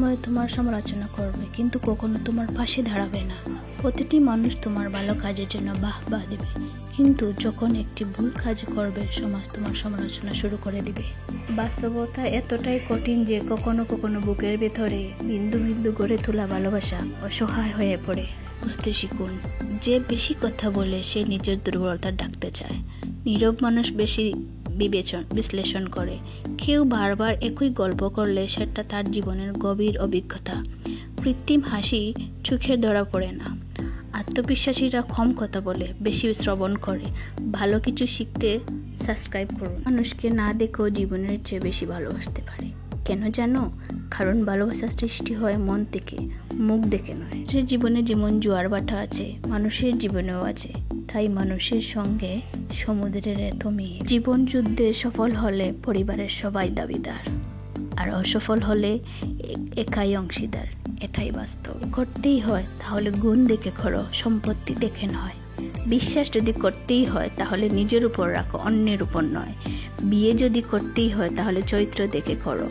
সময় তোমার সমালোচনা করবে, কিন্তু কখনো তোমার পাশে দাঁড়াবে না। প্রতিটি মানুষ তোমার ভালো কাজের জন্য বাহবা দেবে, কিন্তু যখন একটি ভুল কাজ করবে সমাজ তোমার সমালোচনা শুরু করে দিবে। বাস্তবতা এতটাই কঠিন যে কখনো কখনো বুকের ভেতরে বিন্দু বিন্দু গড়ে তোলা ভালোবাসা অসহায় হয়ে পড়ে। বুঝতে শিখুন, যে বেশি কথা বলে সে নিজের দুর্বলতা ঢাকতে চায়। নীরব মানুষ বেশি বিশ্লেষণ করে। কেউ বারবার একই গল্প করলে সেটা তার জীবনের গভীর অভিজ্ঞতা। কৃত্রিম হাসি চোখে ধরা পড়ে না। আত্মবিশ্বাসীরা কম কথা বলে, বেশি শ্রবণ করে। ভালো কিছু শিখতে সাবস্ক্রাইব করুন। মানুষকে না দেখেও জীবনের চেয়ে বেশি ভালোবাসতে পারে। কেন জানো? কারণ ভালোবাসা সৃষ্টি হয় মন থেকে, মুখ দেখে নয়। সে জীবনে যেমন জোয়ার ভাটা আছে, মানুষের জীবনেও আছে। তাই মানুষের সঙ্গে সমুদ্রের এত মিল। জীবন যুদ্ধে সফল হলে পরিবারের সবাই দাবিদার, আর অসফল হলে একাই অংশীদার। এটাই বাস্তব। করতেই হয় তাহলে গুণ দেখে করো, সম্পত্তি দেখে নয়। বিশ্বাস যদি করতেই হয় তাহলে নিজের উপর রাখো, অন্যের উপর নয়। বিয়ে যদি করতেই হয় তাহলে চরিত্র দেখে করো,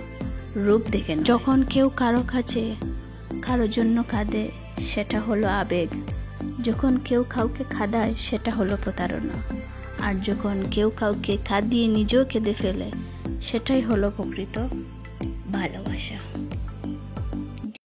রূপ দেখে নয়। যখন কেউ কারোর জন্য কাঁদে সেটা হলো আবেগ। যখন কেউ কাউকে কাঁদায় সেটা হলো প্রতারণা। আর যখন কেউ কাউকে কাঁদিয়ে নিজেও কেঁদে ফেলে সেটাই হলো প্রকৃত ভালোবাসা।